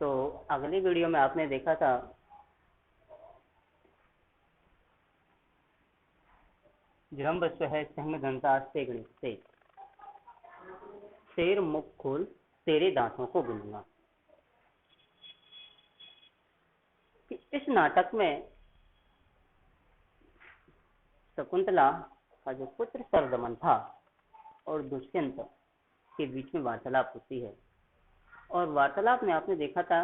तो अगली वीडियो में आपने देखा था जृंभ स्वह सिंह दंतास्ते गणित से शेर मुख खोल तेरे दांतों को गिनूंगा। इस नाटक में शकुंतला का जो पुत्र सरदमन था और दुष्यंत के बीच में वार्तालाप होती है, और वार्तालाप में आपने देखा था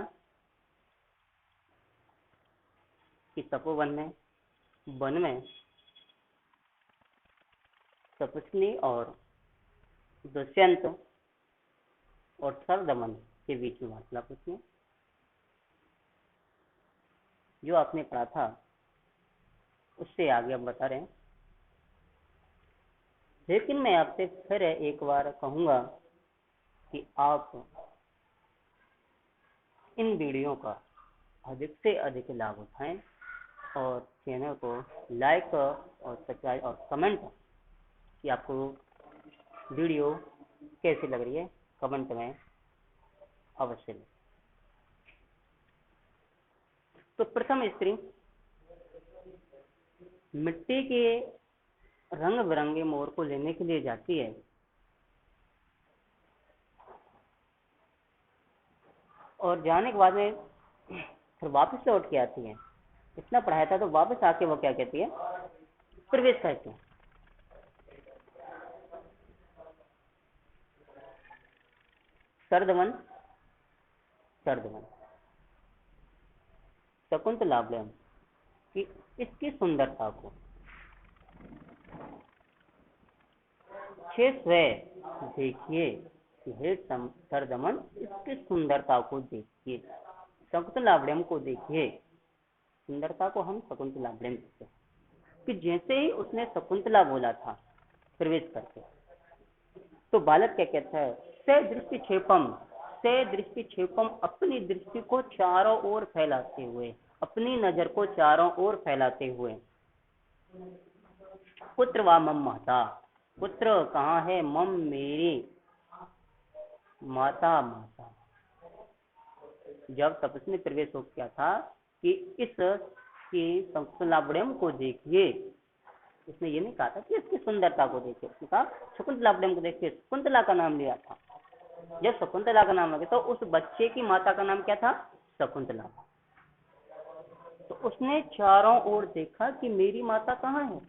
कि तपोवन में वन में तपस्वी और दुष्यंत और सरदमन के बीच में वार्तालाप होती है। जो आपने पढ़ा था उससे आगे हम बता रहे हैं, लेकिन मैं आपसे फिर एक बार कहूंगा कि आप इन वीडियो का अधिक से अधिक लाभ उठाएं और चैनल को लाइक और सब्सक्राइब और कमेंट कि आपको वीडियो कैसी लग रही है कमेंट में अवश्य लें। तो प्रथम स्त्री मिट्टी के रंग बिरंगे मोर को लेने के लिए जाती है और जाने के बाद में फिर वापस लौट के आती है। इतना पढ़ाया था तो वापस आके वो क्या कहती है, प्रवेश करती है। सरदमन शकुंतला कि इसकी सुंदरता को देखिए कि हे सरदमन इसकी सुंदरता को देखिए, शकुंतलाभ्रम को देखिए। सुंदरता को हम शकुंतलाभ्रम कहते हैं कि जैसे ही उसने शकुंतला बोला था प्रवेश करके, तो बालक क्या कहता है, से दृष्टि क्षेपम अपनी दृष्टि को चारों ओर फैलाते हुए, अपनी नजर को चारों ओर फैलाते हुए, पुत्र व मम माता, पुत्र कहाँ है, मम मेरी, माता। जब तपस्वी ने प्रवेश हो किया था कि इसकी शकुंतलाभ्रम को देखिए, उसने ये नहीं कहा था कि इसकी सुंदरता को देखिए, उसने कहा शकुंतलाभ्रम को देखिए। शकुंतला का नाम लिया था। जब शकुंतला का नाम लगे तो उस बच्चे की माता का नाम क्या था, शकुंतला। तो उसने चारों ओर देखा कि मेरी माता कहाँ है।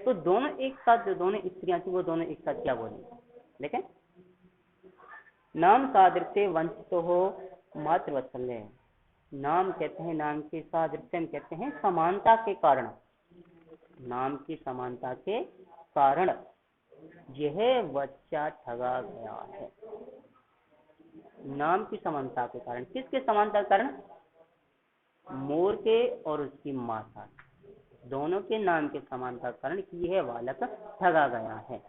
तो दोनों एक साथ, जो दोनों स्त्रियां थी वो दोनों एक साथ क्या बोले, लेकिन नाम सादृश्य वंचित हो मातृवत्सल्य। नाम कहते हैं, नाम के सादृश्य कहते हैं समानता के कारण, नाम की समानता के कारण यह बच्चा ठगा गया है। नाम की समानता के कारण, किसके समानता के कारण, मोर के और उसकी माता, दोनों के नाम के समानता के कारण यह बालक ठगा गया है।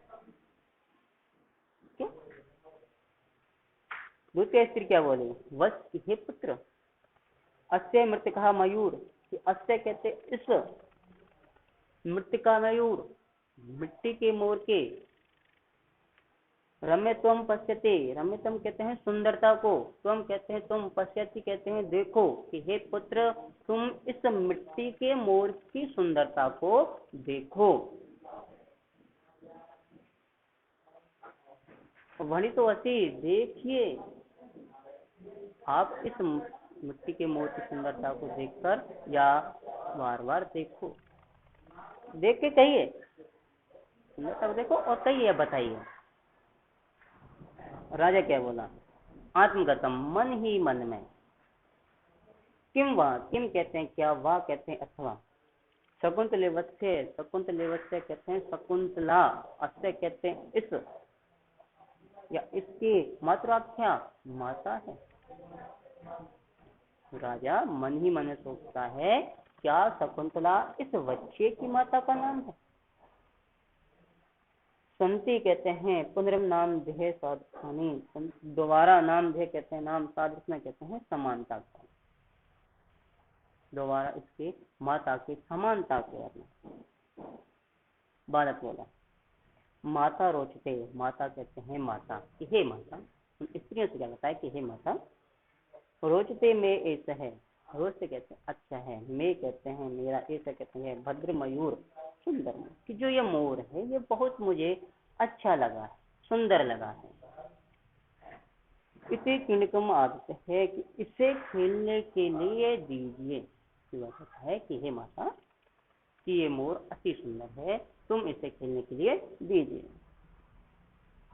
द्वितीय स्त्री क्या बोली, वस हे पुत्र, अस्य मृतिका मयूर, अस्य कहते इस, मृतिका मयूर मिट्टी के मोर के, रम्यत्वम पश्यते, रम्यत्वम कहते हैं सुंदरता को, त्वम कहते हैं तुम, पश्यति कहते हैं देखो, कि हे पुत्र तुम इस मिट्टी के मोर की सुंदरता को देखो। वही तो असी देखिए, आप इस मिट्टी के मोर की सुंदरता को देखकर या बार बार देखो, देख के कहिए, सुंदरता को देखो और कहिए, बताइए। राजा क्या बोला, आत्मगतम, मन ही मन में, किम वाह, किम कहते हैं क्या, वाह कहते हैं अथवा, शकुंतलेवत्स्य, शकुंतलेवत्स्य कहते हैं शकुंतला, अस्य कहते हैं इस या इसकी मातृाख्या माता है। राजा मन ही मन सोचता है, क्या शकुंतला इस बच्चे की माता का नाम है। संति कहते हैं पुनरम नाम देह साधुनी, दोबारा नाम देह कहते हैं नाम सादृश्य कहते हैं समानता का, दोबारा इसकी माता की समानता के बारे। बालक बोला, माता रोचते, माता कहते हैं माता, हे माता उन स्त्रियों से क्या कहता है कि हे माता, रोचते में ऐसा है, रोज से कहते हैं अच्छा है, मैं कहते हैं मेरा, ऐसा कहते हैं भद्र मयूर सुंदर, कि जो ये मोर है ये बहुत मुझे अच्छा लगा है, सुंदर लगा है। इसे किणकम आदत है कि इसे खेलने के लिए दीजिए। वह कहता है कि हे माता, कि ये मोर अति सुंदर है, तुम इसे खेलने के लिए दीजिए।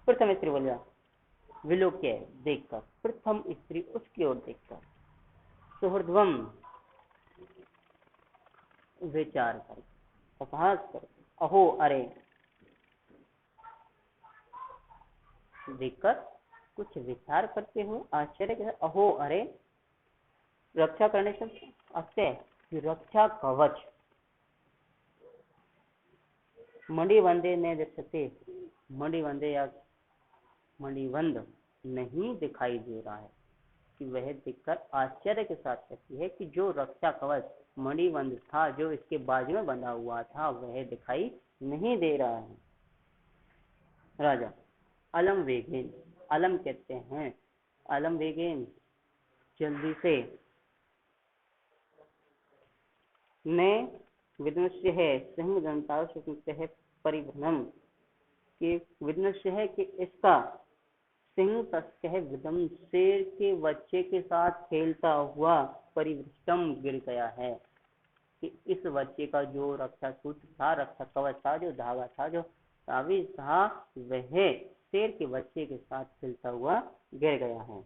प्रथम स्त्री बोला विलोक्य देखकर, प्रथम स्त्री उसकी ओर देखकर, सुहृद्वम विचार कर, उपहास कर, अहो अरे देखकर कुछ विचार करते हुए आश्चर्य के साथ, अहो अरे रक्षा करने से अत्य रक्षा कवच मणिवंदे ने दृश्यते, मणिवंदे या मणिवंद नहीं दिखाई दे रहा है, कि वह देखकर आश्चर्य के साथ कहती है कि जो रक्षा कवच मणिवंद था, जो इसके बाजू में बंधा हुआ था, वह दिखाई नहीं दे रहा है। राजा अलम वेगेन, अलम कहते हैं अलम वेगेन जल्दी से, मैं विद्मस्य है सिंह जनता है परिभ्रम, कि विद्मस्य है कि इसका सिंह तस्क है विदम, शेर के बच्चे के साथ खेलता हुआ परिभ्रष्टम गिर गया है, कि इस बच्चे का जो रक्षा सूत्र था, रक्षा कवच था, जो धागा था, जो तावीज था, वह शेर के बच्चे के साथ खेलता हुआ गिर गया है।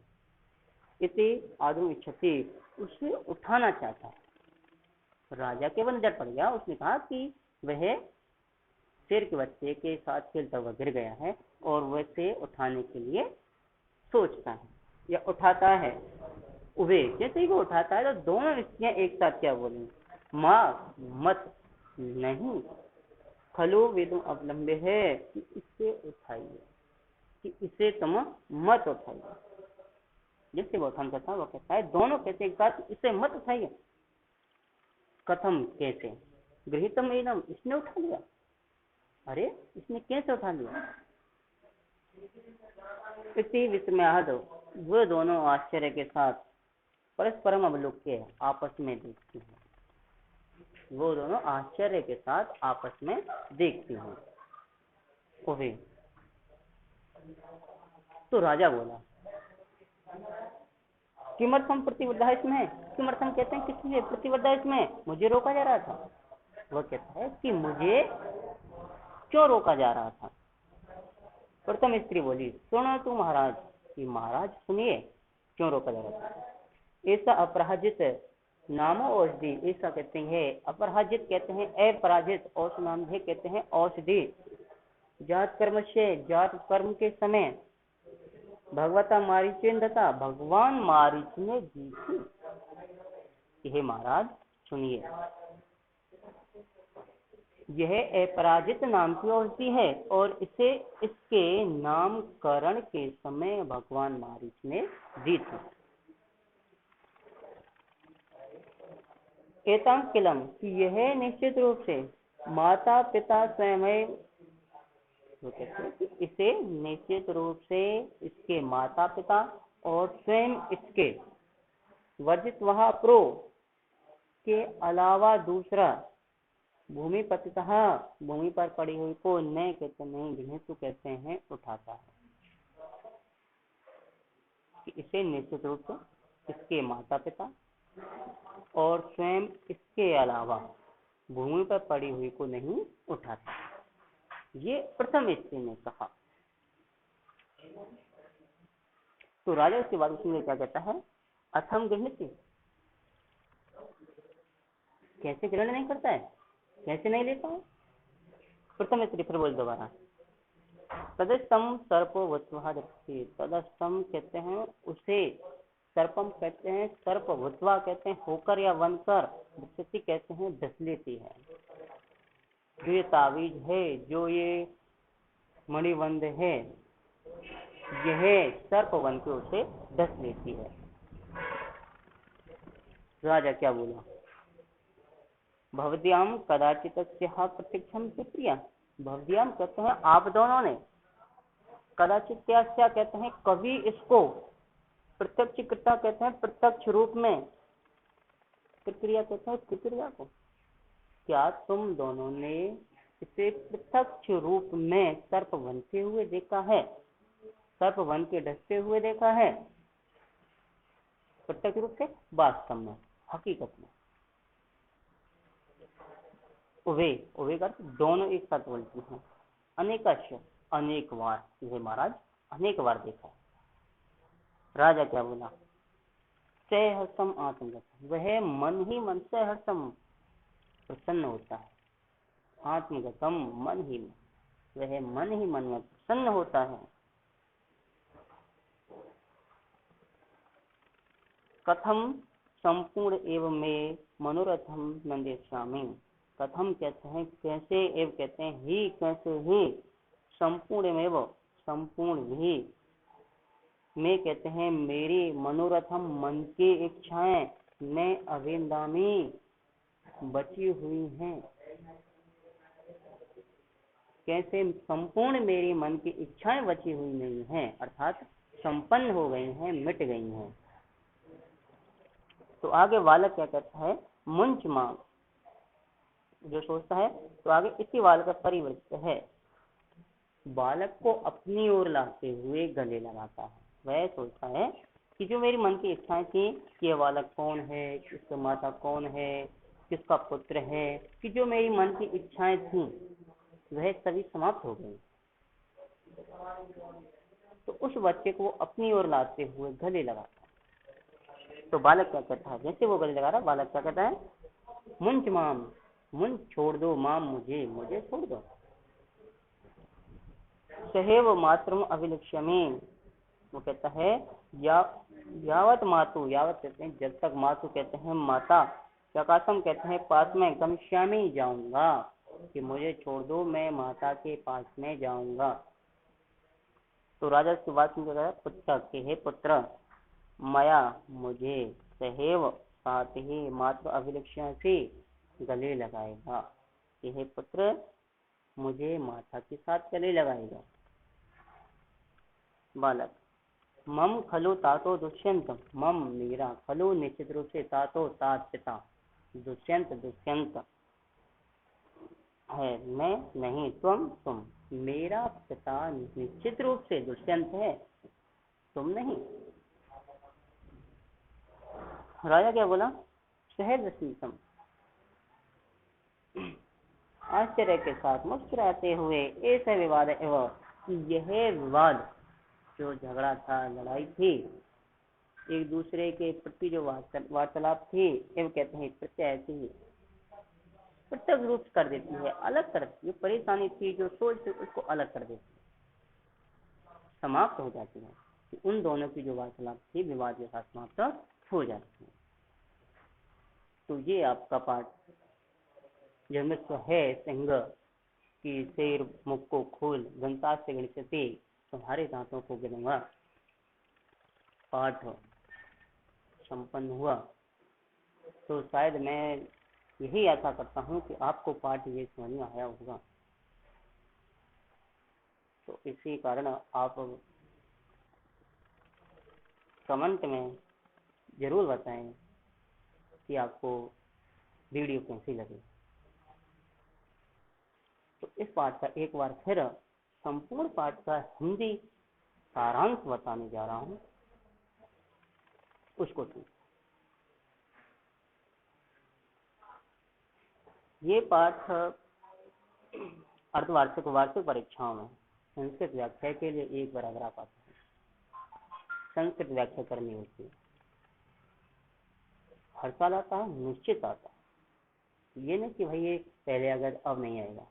इति आदम इच्छति, उसे उठाना चाहता है। राजा के मन डर पड़ गया, उसने कहा कि वह शेर के बच्चे के साथ खेलता हुआ गिर गया है और वैसे उठाने के लिए सोचता है या उठाता है। उवे जैसे ही वो उठाता है तो दोनों स्त्रियां एक साथ क्या बोलेंगी, माँ मत, नहीं, खलो वेदों अवलंबे है, कि इसे उठाइए, कि इसे तुम मत उठाइए। जिससे वो उठान करता है वो कहता है, दोनों कहते एक साथ इसे मत उठाइए। कथम कैसे, गृहीतम एनम, इसने उठा लिया, अरे इसने कैसे उठा लिया। इति विस्मयाद, वो दोनों आश्चर्य के साथ परस्परम अवलोक्य आपस में देखती हैं, वो दोनों आश्चर्य के साथ आपस में देखती हैं। ओहे तो राजा बोला, किमर्थम प्रतिवद्धा इसमें, किमर्थम कहते हैं किस लिए प्रतिवद्धा इसमें, मुझे रोका जा रहा था। वह कहता है कि मुझे क्यों रोका जा रहा था। प्रथम स्त्री बोली, सुनो तू महाराज, कि महाराज सुनिए क्यों रोका जा रहा था। ऐसा अपराजित नामो औषधि, ऐसा कहते हैं अपराजित कहते हैं अपराजित, औष नाम है कहते हैं औषधि, जात कर्म से जात कर्म के समय भगवता मारीचेन दत्ता, भगवान मारीच ने दी थी। हे महाराज सुनिए, यह अपराजित नाम की औषधि है और इसे इसके नामकरण के समय भगवान मारीच ने दी थी। एतम किलम, यह निश्चित रूप से माता पिता स्वयं, वो कहते हैं कि इसे निश्चित रूप से इसके माता पिता और स्वयं इसके वर्जित वहा प्रो के अलावा दूसरा भूमि पतितः, भूमि पर पड़ी हुई को न कहते नहीं, गृहित कहते हैं उठाता है। कि इसे निश्चित रूप से इसके माता पिता और स्वयं इसके अलावा भूमि पर पड़ी हुई को नहीं उठाता। ये प्रथम स्त्री ने कहा। तो राजा उसके बाद उसमें क्या कहता है, अथम गृहित, कैसे ग्रहण नहीं करता है, कैसे नहीं लेता है। प्रथम स्त्री फिर बोल दोबारा, तदस्तम सर्पो वत्वा दृष्टि, तदस्तम कहते हैं उसे, सर्पम कहते हैं सर्प, वत्वा कहते हैं होकर या बनकर, दृष्टि कहते हैं दस लेती है। जो ये तावीज है, जो ये मणिबंध है, यह सर्प बन के उसे दस लेती है। राजा क्या बोला, भवद्याम कदाचित प्रतीक्षम से प्रिया, भवद्याम कहते हैं आप दोनों ने, कदाचित क्या कहते हैं कवि इसको, प्रत्यक्ष कृता कहते हैं प्रत्यक्ष रूप में, प्रक्रिया कहते हैं प्रक्रिया को। क्या तुम दोनों ने इसे प्रत्यक्ष रूप में सर्प बनते हुए देखा है, सर्प बन के डसते हुए देखा है? प्रत्यक्ष रूप से, वास्तव में, हकीकत में। उभे, उभे का दोनों एक साथ बोलती हैं। अनेकश, अनेक बार, ये महाराज अनेक बार देखा। राजा क्या बोला? सहर्षम आत्मगत, वह मन ही मन से हर्षम प्रसन्न होता है। आत्मगतम, मन ही मन, वह मन ही मन में प्रसन्न होता है। कथम संपूर्ण एवं में मनोरथम नंदेश्यामी, कथम कहते हैं कैसे, एवं कहते हैं ही कैसे ही, संपूर्ण एवं संपूर्ण भी, मैं कहते हैं मेरी मनोरथम मन की इच्छाएं, मैं अविंदामी बची हुई हैं। कैसे संपूर्ण मेरी मन की इच्छाएं बची हुई नहीं हैं, अर्थात संपन्न हो गई हैं, मिट गई हैं। तो आगे बालक क्या कहता है? मुंच मां, जो सोचता है, तो आगे इसी बालक का परिवर्तित है, बालक को अपनी ओर लाते हुए गले लगाता है। वह सोचता है कि जो मेरी मन की इच्छाएं थी कि यह बालक कौन है, इसका माता कौन है, किसका पुत्र है, कि जो मेरी मन की इच्छाएं थी वह सभी समाप्त हो गई। तो उस बच्चे को अपनी ओर लाते हुए गले लगाता है। तो बालक क्या कहता है? जैसे वो गले लगा रहा, बालक क्या कहता है? मुंच माम, मुंच छोड़ दो, माम मुझे, मुझे छोड़ दो। सहेव मातरम अभिलक्ष्यमी, वो कहता है यावत मातु, यावत कहते हैं जब तक, मातु कहते हैं माता, प्रकाशम कहते हैं पास में, गमश्यामी जाऊंगा, कि मुझे छोड़ दो, मैं माता के पास में जाऊंगा। तो राजा की बात सुन कर पुत्र के, हे पुत्र, मया मुझे, सहेव साथ ही, मात्र अभिलक्ष्य से गले लगाएगा, कि हे पुत्र मुझे माता के साथ गले लगाएगा। बालक, मम खलु तातो दुष्यंत, मम मेरा, खलु निश्चित रूप से, तातो तात पिता, दुष्यंत दुष्यंत है, मैं नहीं, तुम, मेरा पिता निश्चित रूप से दुष्यंत है, तुम नहीं। राजा क्या बोला? सहज स्मितम, आश्चर्य के साथ मुस्कुराते हुए, ऐसा विवाद एवं, यह विवाद जो झगड़ा था, लड़ाई थी, एक दूसरे के प्रति जो वार्तालाप थी, एवं कहते हैं प्रत्यय थी, पृथक रूप कर देती है, अलग कर देती है, परेशानी थी जो सोच से उसको अलग कर देती है, समाप्त हो जाती है। उन दोनों की जो वार्तालाप थी विवाद के साथ समाप्त हो जाती है। तो ये आपका पाठ जन्मस्व है सिंह की, शेर मुख को खोल, गणता से गणित तुम्हारे दांतों को गिनूंगा, पाठ संपन्न हुआ। तो शायद मैं यही आशा करता हूँ कि आपको पाठ ये समझ में आया होगा। तो इसी कारण आप कमेंट में जरूर बताएं कि आपको वीडियो कैसी लगी। तो इस पाठ का एक बार फिर संपूर्ण पाठ का हिंदी सारांश बताने जा रहा हूँ, उसको सुन। ये पाठ अर्धवार्षिक वार्षिक परीक्षाओं में संस्कृत व्याख्या के लिए एक बार अगर आप आते हैं, संस्कृत व्याख्या करनी होती है, हर साल आता है, निश्चित आता है, ये नहीं कि भाई ये पहले अगर अब नहीं आएगा,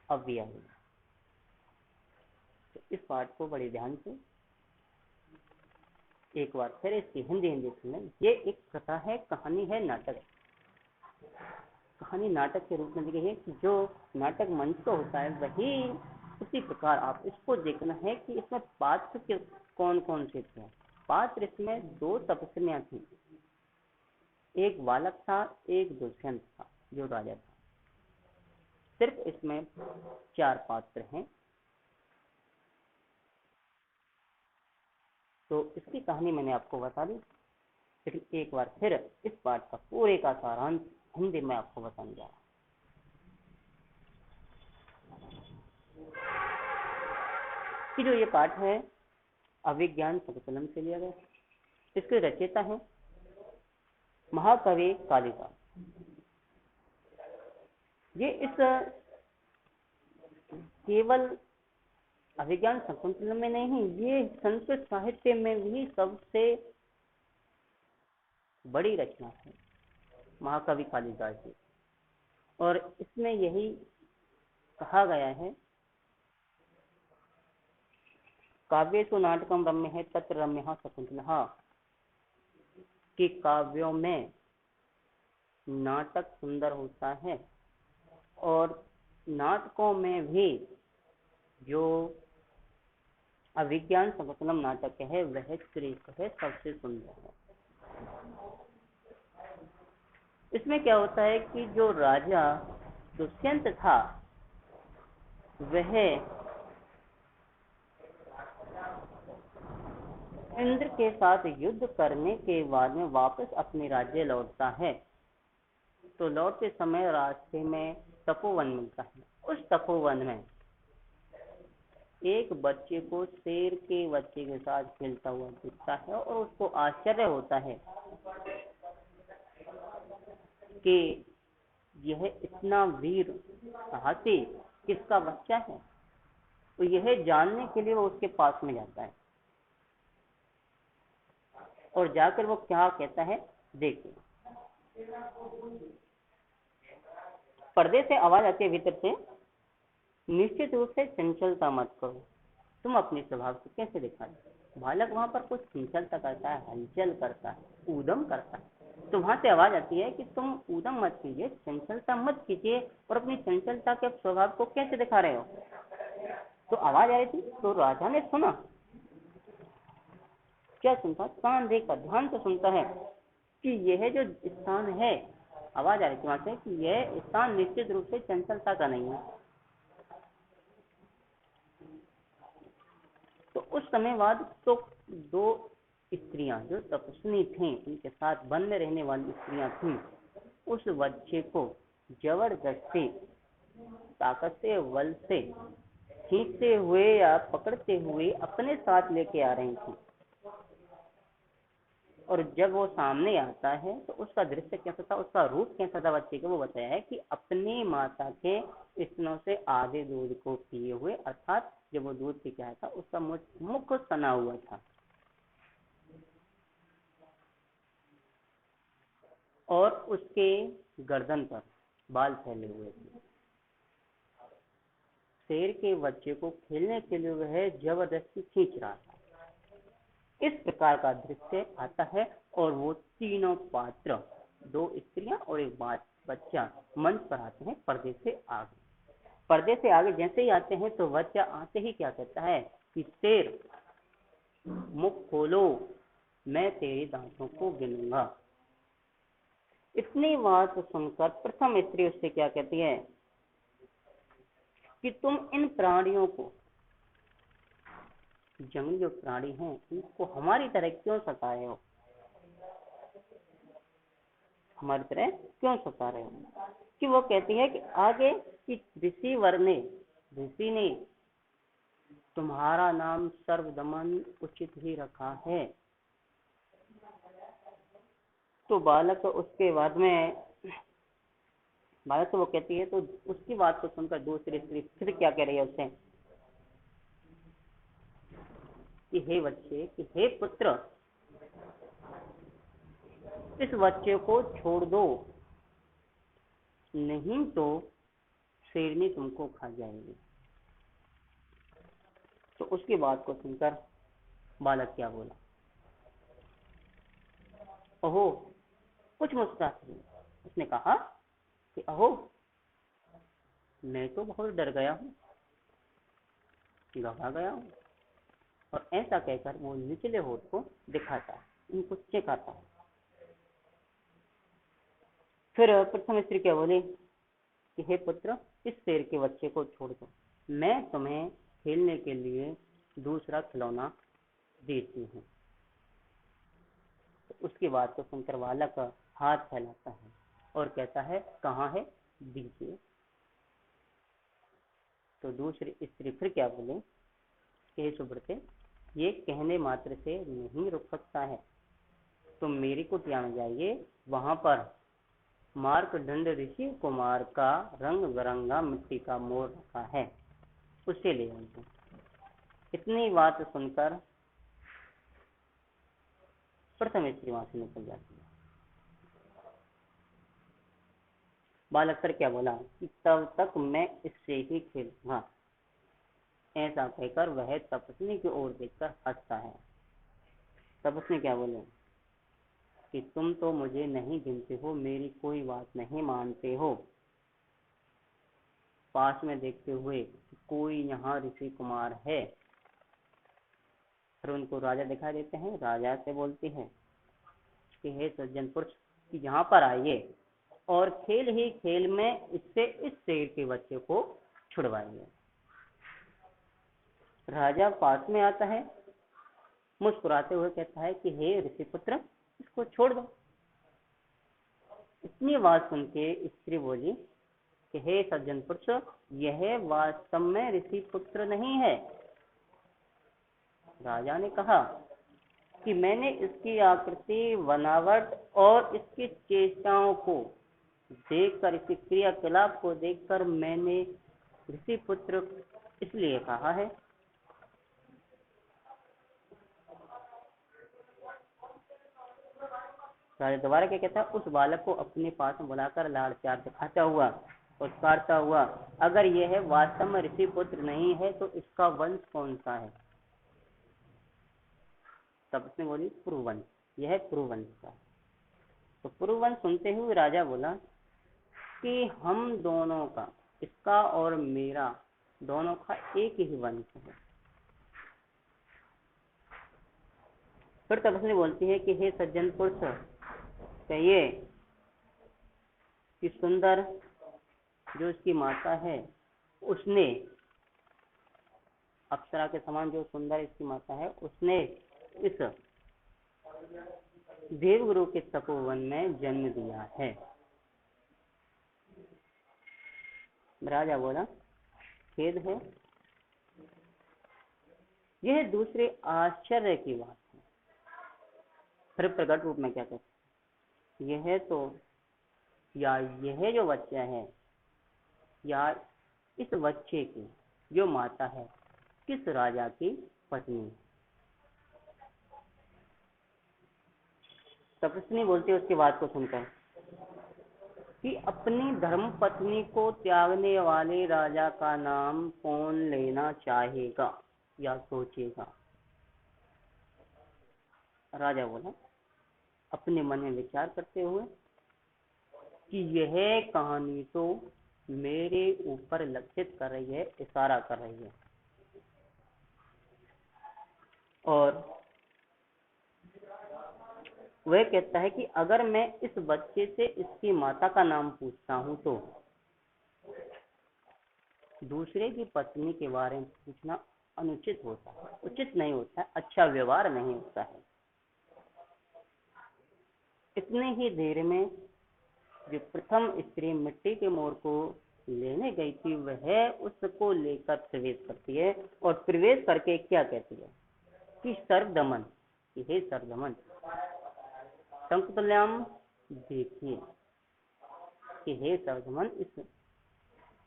अब भी आएगा। तो इस पाठ को बड़े ध्यान से एक बार फिर इसकी हिंदी सुनें। ये एक कथा है, कहानी है, नाटक, कहानी नाटक के रूप में दी गई है कि जो नाटक मंच पर होता है वही उसी प्रकार आप इसको देखना है कि इसमें पात्र कौन कौन से थे। पात्र इसमें दो तपस्वियां थी, एक बालक था, एक दुष्यंत था जो राजा था। सिर्फ इसमें 4 पात्र हैं। तो इसकी कहानी मैंने आपको बता दी, लेकिन एक बार फिर इस पाठ का पूरे का सारांश हिंदी में आपको बताने जा रहा हूँ। कि जो ये पाठ है अभिज्ञान शकुंतलम से लिया गया। इसके रचयिता है महाकवि कालिदास। ये इस केवल अभिज्ञान शकुंतलम में नहीं, ये संस्कृत साहित्य में भी सबसे बड़ी रचना है महाकवि कालिदास जी। और इसमें यही कहा गया है, काव्येषु नाटकम रम्य है तत्र रम्य शकुंतला, कि काव्यों में नाटक सुंदर होता है और नाटकों में भी जो अभिज्ञान शकुंतलम नाटक है वह श्रेष्ठ है, सबसे सुंदर है। इसमें क्या होता है कि जो राजा दुष्यंत था वह इंद्र के साथ युद्ध करने के बाद में वापस अपने राज्य लौटता है। तो लौटते समय रास्ते में तपोवन मिलता है। उस तपोवन में एक बच्चे को शेर के बच्चे के साथ खेलता हुआ दिखता है और उसको आश्चर्य होता है कि यह इतना वीर हाथी किसका बच्चा है। तो यह जानने के लिए वो उसके पास में जाता है और जाकर वो क्या कहता है देखिए। पर्दे से आवाज आती है भीतर से, निश्चित रूप से चंचलता मत करो, तुम अपने स्वभाव को कैसे दिखाते। बालक वहां पर कुछ चंचलता करता है, हलचल करता है, ऊधम करता है। तो वहां से आवाज आती है कि तुम ऊधम मत कीजिए, चंचलता मत कीजिए, और अपनी चंचलता के स्वभाव को कैसे दिखा रहे हो। तो आवाज आ रही थी, तो राजा ने सुना। क्या सुनता, कान देकर ध्यान से सुनता है कि यह जो स्थान है, आवाज आ रही थी वहां से कि यह स्थान निश्चित रूप से चंचलता का नहीं है। तो उस समय बाद तो दो स्त्रियां जो तपस्विनी थीं, उनके साथ वन में रहने वाली स्त्रियां थीं, उस बच्चे को जबरदस्ती ताकत से, बल से खींचते हुए या पकड़ते हुए अपने साथ लेके आ रही थी। और जब वो सामने आता है तो उसका दृश्य कैसा था, उसका रूप कैसा था बच्चे का, वो बताया है कि अपनी माता के स्तनों से आधे दूध को पिए हुए, अर्थात जब वो दूध पी के आया था उसका मुख सना हुआ था और उसके गर्दन पर बाल फैले हुए थे। शेर के बच्चे को खेलने के लिए वह जबरदस्ती खींच रहा था। इस प्रकार का दृश्य आता है और वो तीनों पात्र, दो स्त्रियां और एक बच्चा मंच पर आते हैं पर्दे से आगे। पर्दे से आगे जैसे ही आते हैं तो बच्चा आते ही क्या कहता है कि शेर मुख खोलो, मैं तेरे दांतों को गिनूंगा। इतनी बात सुनकर प्रथम स्त्री उससे क्या कहती है कि तुम इन प्राणियों को, जंगली जो प्राणी हैं, इनको हमारी तरह क्यों सता रहे हो, हमारी तरह क्यों सता रहे हो। कि वो कहती है कि आगे कि ऋषि ने तुम्हारा नाम सर्वदमन उचित ही रखा है। तो बालक उसके बाद में बालक तो वो कहती है, तो उसकी बात को सुनकर दूसरी स्त्री फिर क्या कह रही है उससे कि हे बच्चे, कि हे पुत्र, इस बच्चे को छोड़ दो, नहीं तो शेरनी तुमको खा जाएगी। तो उसकी बात को सुनकर बालक क्या बोला, ओहो, कुछ मुस्कुराती उसने कहा कि अहो, मैं तो बहुत डर गया हूँ, घबरा गया हूँ। और ऐसा कहकर वो निचले होठ को दिखाता है, उनको चेकाता है। फिर प्रथम स्त्री क्या बोली कि हे पुत्र, इस शेर के बच्चे को छोड़ दो, मैं तुम्हें खेलने के लिए दूसरा खिलौना देती हूँ। उसकी बात को सुनकर बालक हाथ फैलाता है और कहता है, कहाँ है, दीजिए। तो दूसरी स्त्री फिर क्या बोले कि हे सुब्रते, ये कहने मात्र से नहीं रुक सकता है, तुम मेरी कुटिया में जाइए, वहां पर मार्कंड ऋषि कुमार का रंग बिरंगा मिट्टी का मोर रखा है, उसे ले आइए। इतनी बात सुनकर प्रथम स्त्री वहां से निकल जाती है। बालक फिर क्या बोला कि तब तक मैं इससे ही खेलूंगा। ऐसा कहकर वह तपस्वी की ओर देखकर हंसता है। तपस्वी क्या बोले कि तुम तो मुझे नहीं गिनते हो, मेरी कोई बात नहीं मानते हो। पास में देखते हुए कोई यहाँ ऋषि कुमार है। फिर उनको राजा दिखाई देते हैं। राजा से बोलते हैं कि हे सज्जन पुरुष, यहाँ पर आइए और खेल ही खेल में इससे इस शेर के बच्चे को छुड़वाइए। राजा पास में आता है, मुस्कुराते हुए कहता है कि हे ऋषिपुत्र, इसको छोड़ दो। इतनी बात सुन के स्त्री बोली कि हे सज्जन पुरुष, यह वास्तव में ऋषिपुत्र नहीं है। राजा ने कहा कि मैंने इसकी आकृति, बनावट और इसकी चेष्टाओं को देखकर, इसकी क्रियाकलाप को देखकर मैंने ऋषिपुत्र इसलिए कहा है। राजा दोबारा क्या कहता है, उस बालक को अपने पास बुलाकर लाड़ प्यार दिखाता हुआ और पुकारता हुआ, अगर यह वास्तव में ऋषिपुत्र नहीं है तो इसका वंश कौन सा है? तब उसने बोली, पुरुवंश, यह पुरुवंश का। तो पुरुवंश सुनते हुए राजा बोला कि हम दोनों का, इसका और मेरा दोनों का एक ही वंश है। फिर तपस्वी बोलती है कि हे सज्जन पुरुष, कहिए कि सुंदर जो इसकी माता है, उसने, अप्सरा के समान जो सुंदर इसकी माता है, उसने इस देवगुरु के तपोवन में जन्म दिया है। राजा बोला, खेद है, यह दूसरे आश्चर्य की बात है। फिर प्रकट रूप में क्या कहते, यह तो, या यह जो बच्चा है, या इस बच्चे की जो माता है, किस राजा की पत्नी? तपस्वी बोलते उसकी बात को सुनकर कि अपनी धर्म पत्नी को त्यागने वाले राजा का नाम कौन लेना चाहेगा या सोचेगा? राजा बोला अपने मन में विचार करते हुए कि यह कहानी तो मेरे ऊपर लक्षित कर रही है, इशारा कर रही है, और वह कहता है कि अगर मैं इस बच्चे से इसकी माता का नाम पूछता हूं तो दूसरे की पत्नी के बारे में पूछना अनुचित होता है, उचित नहीं होता है, अच्छा व्यवहार नहीं होता है। इतने ही देर में जो प्रथम स्त्री मिट्टी के मोर को लेने गई थी, वह उसको लेकर प्रवेश करती है और प्रवेश करके क्या कहती है कि सर्वदमन, हे सर्वदमन, शकुंतलाम देखिए, कि हे सर्वदमन, इस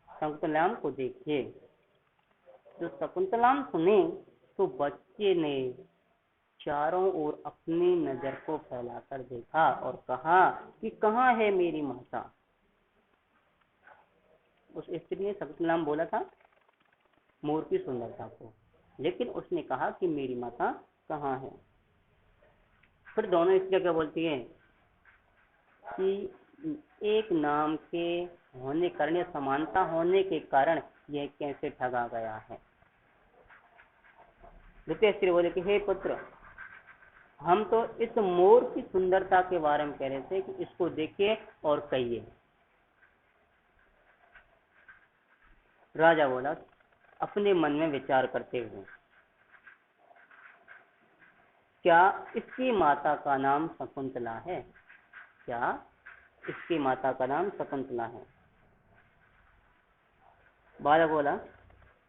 शकुंतलाम को देखिए। जो शकुंतलाम सुने तो बच्चे ने चारों ओर अपनी नजर को फैलाकर देखा और कहा कि कहाँ है मेरी माता? उस स्त्री ने शकुंतलाम बोला था मोर की सुंदरता को, लेकिन उसने कहा कि मेरी माता कहाँ है? फिर दोनों स्त्रियां क्या बोलती हैं कि एक नाम के होने कारण, समानता होने के कारण यह कैसे ठगा गया है। द्वितीय स्त्री बोले कि हे पुत्र, हम तो इस मोर की सुंदरता के बारे में कह रहे थे कि इसको देखिए और कहिए। राजा बोला अपने मन में विचार करते हुए क्या इसकी माता का नाम शकुंतला है? क्या इसकी माता का नाम शकुंतला है? बालक बोला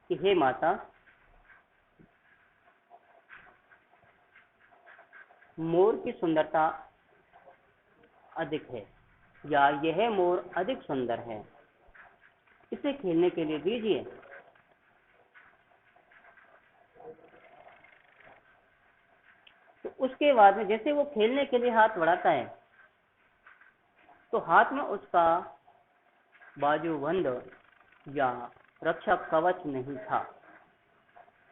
कि हे माता, मोर की सुंदरता अधिक है, या यह मोर अधिक सुंदर है, इसे खेलने के लिए दीजिए। तो उसके बाद में जैसे वो खेलने के लिए हाथ बढ़ाता है तो हाथ में उसका बाजूबंद या रक्षा कवच नहीं था।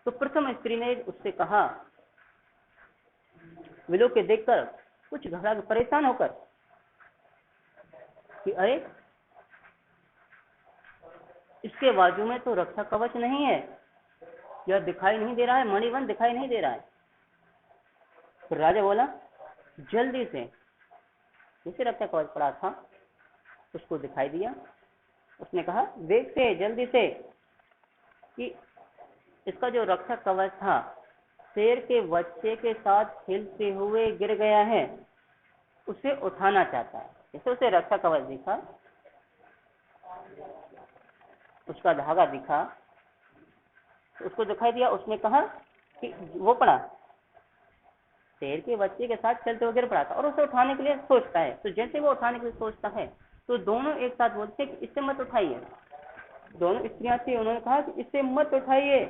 तो प्रथम स्त्री ने उससे कहा, विलो के देखकर कुछ घबरा परेशान होकर, कि अरे इसके बाजू में तो रक्षा कवच नहीं है, यह दिखाई नहीं दे रहा है, मणिबंध दिखाई नहीं दे रहा है। तो राजा बोला, जल्दी से, जैसे रक्षा कवच पड़ा था उसको दिखाई दिया, उसने कहा वेग से, जल्दी से, कि इसका जो रक्षा कवच था शेर के बच्चे के साथ खेलते हुए गिर गया है, उसे उठाना चाहता है। जैसे उसे रक्षा कवच दिखा, उसका धागा दिखा, उसको दिखाई दिया, उसने कहा कि वो पड़ा शेर के बच्चे के साथ चलते हुए गिर पड़ा था और उसे उठाने के लिए सोचता है। तो जैसे वो उठाने के लिए सोचता है तो दोनों एक साथ बोलते हैं कि इससे मत उठाइए। दोनों स्त्रियां थी, उन्होंने कहा कि इससे मत उठाइए।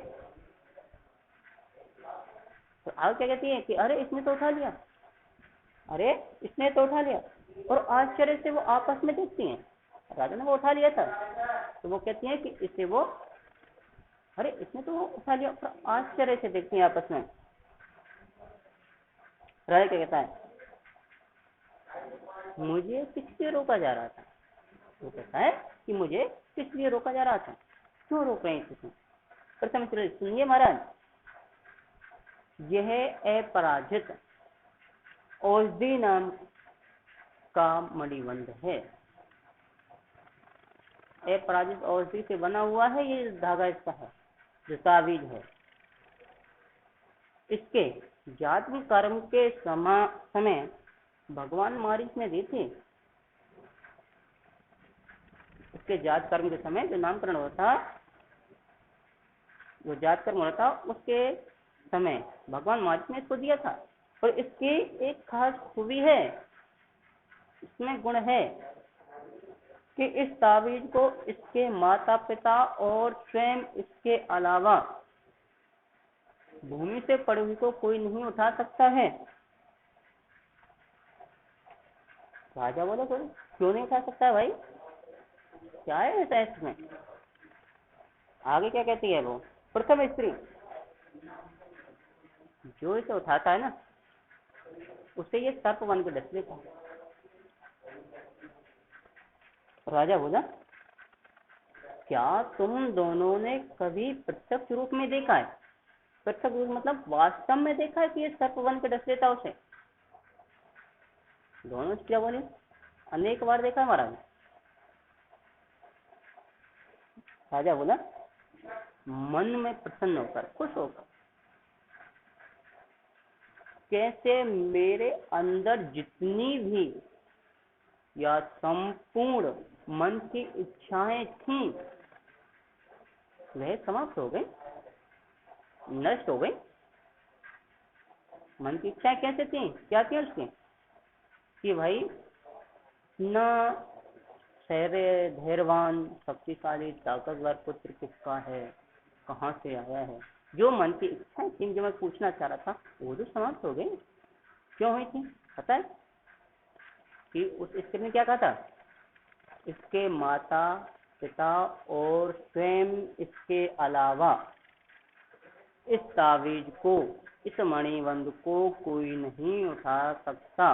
तो आग क्या कहती है कि अरे इसने तो उठा लिया, अरे इसने तो उठा लिया। और आश्चर्य से वो आपस में देखती हैं, राजा ने वो उठा लिया था, तो वो कहती हैं कि इससे वो, अरे इसने तो उठा लिया। और आश्चर्य से देखती हैं आपस में। राजा क्या कहता है, मुझे किस लिए रोका जा रहा था? वो कहता है कि मुझे किस लिए रोका जा रहा था, क्यों रोक रहे हैं तुम? प्रथम सुनिए महाराज, यह अपराजित औषधि नाम का मणिबंध है। अपराजित औषधि से बना हुआ है, ये धागा इसका है, जो ताबीज है। इसके जाति कर्म के समय भगवान मारीच ने दी थी। इसके जात कर्म के समय जो नामकरण होता, जो जात कर्म होता, उसके समय भगवान मारीच ने इसको दिया था। और इसकी एक खास खूबी है, इसमें गुण है कि इस ताबीज को इसके माता पिता और स्वयं इसके अलावा भूमि से पड़ी हुई को कोई नहीं उठा सकता है। राजा बोले, क्यों नहीं उठा सकता है भाई, क्या है ऐसा इसमें? आगे क्या कहती है वो प्रथम स्त्री, जो इसे उठाता है ना, उससे ये सर्प बन के डस लेता है। राजा बोला, क्या तुम दोनों ने कभी प्रत्यक्ष रूप में देखा है? प्रत्यक्ष रूप मतलब वास्तव में देखा है कि ये सर्प बन के डस लेता उसे? दोनों क्या बोले, अनेक बार देखा महाराज। राजा बोला, मन में प्रसन्न होकर, खुश होकर, कैसे मेरे अंदर जितनी भी या संपूर्ण मन की इच्छाएं थीं वह समाप्त हो गई, नष्ट हो गई। मन की इच्छाएं कैसे थी, क्या थी उसकी, कि भाई न धैर्यवान शक्तिशाली ताकतवर पुत्र किसका है, कहाँ से आया है, जो मन की इच्छाएं थी, जो मैं पूछना चाह रहा था, वो तो समाप्त हो गई। क्यों हुई थी पता है? कि उस स्त्री ने क्या कहा था, इसके माता पिता और स्वयं इसके अलावा इस तावीज को, इस मणिबंध को कोई नहीं उठा सकता।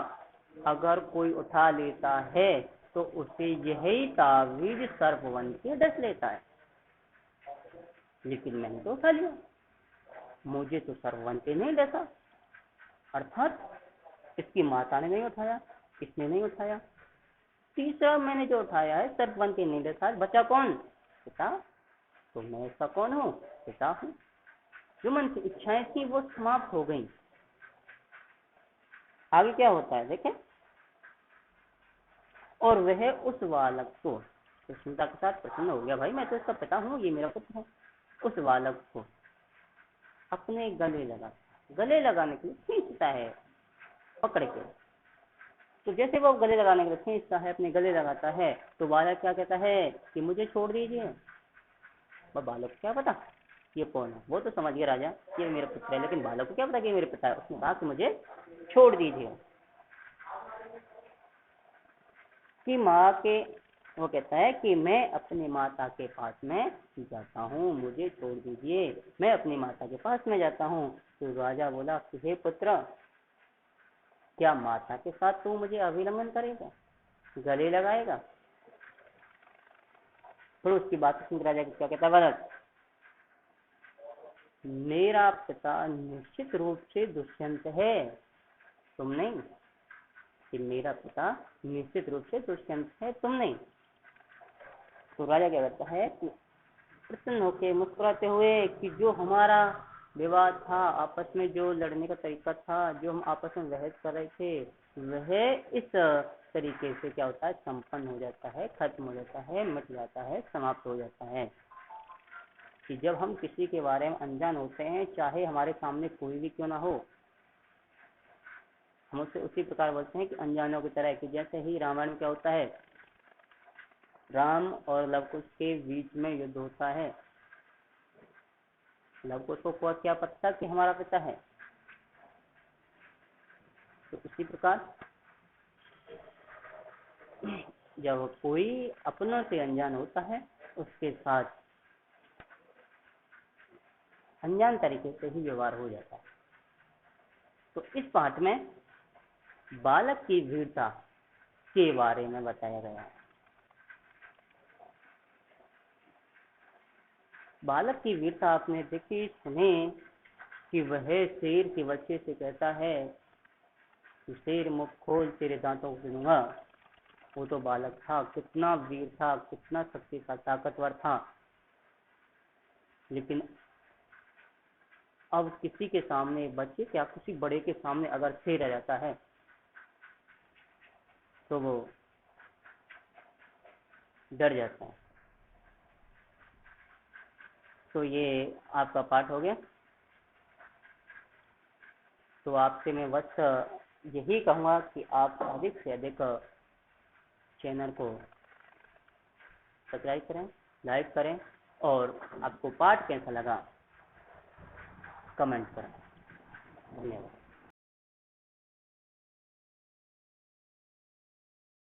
अगर कोई उठा लेता है तो उसे यही तावीज सर्प बन के डस लेता है। लेकिन मैंने तो उठा लिया, मुझे तो सर्प बन के नहीं डसा। अर्थात इसकी माता ने नहीं उठाया, इसने नहीं उठाया, तीसरा मैंने जो उठाया है सर्प बन के नहीं डसा। बचा कौन? पिता। तो मैं इसका कौन हूँ? पिता हूँ। जो मन की इच्छाएं थी वो समाप्त हो गई। आगे क्या होता है देखें, और वह उस बालक को, प्रसन्नता के साथ प्रसन्न हो गया, भाई मैं तो इसका पिता हूँ, ये मेरा पुत्र है। उस बालक को अपने गले लगाने के लिए खींचता है पकड़ के। तो जैसे वो गले लगाने के लिए खींचता है, अपने गले लगाता है, तो बालक क्या कहता है कि मुझे छोड़ दीजिए। वह बालक क्या पता ये कौन है, वो तो समझ गया राजा ये मेरा पुत्र है, लेकिन बालक को क्या पता कि मेरे पिता है। उसने कहा कि मुझे छोड़ दीजिए। कि माँ के, वो कहता है कि मैं अपनी माता के पास में जाता हूँ, मुझे छोड़ दीजिए, मैं अपनी माता के पास में जाता हूँ। तो राजा बोला कि हे पुत्र, क्या माता के साथ तू मुझे अभिलंबन करेगा, गले लगाएगा? फिर उसकी बात सुन राजा क्या कहता है, बालक मेरा पिता निश्चित रूप से दुष्यंत है, तुम नहीं। कि मेरा पिता निश्चित रूप से दुष्यंत है, तुम नहीं। तो राजा क्या कहता है कि प्रसन्न होकर मुस्कुराते हुए कि जो हमारा विवाद था, आपस में जो लड़ने का तरीका था, जो हम आपस में बहस कर रहे थे, वह इस तरीके से क्या होता है, संपन्न हो जाता है, खत्म हो जाता है, मिट जाता है, समाप्त हो जाता है। कि जब हम किसी के बारे में अनजान होते हैं, चाहे हमारे सामने कोई भी क्यों ना हो, हम उससे उसी प्रकार बोलते हैं कि अनजानों की तरह। कि जैसे ही रामायण में क्या होता है, राम और लव कुश के बीच में युद्ध होता है, लव कुश को क्या पता कि हमारा पिता है। तो इसी प्रकार जब कोई अपनों से अनजान होता है, उसके साथ अनजान तरीके से ही व्यवहार हो जाता है। तो इस पाठ में बालक की वीरता के बारे में बताया गया है। बालक की वीरता आपने देखी सुने कि वह शेर के बच्चे से कहता है कि शेर मुख खोल तेरे दांतों को दूंगा। वो तो बालक था, कितना वीर था, कितना शक्तिशाली ताकतवर था, लेकिन अब किसी के सामने, बच्चे क्या किसी बड़े के सामने अगर शेर आ जाता है तो वो डर जाता है। तो ये आपका पाठ हो गया। तो आपसे मैं बस यही कहूँगा कि आप अधिक से अधिक चैनल को सब्सक्राइब करें, लाइक करें, और आपको पाठ कैसा लगा कमेंट करें। धन्यवाद।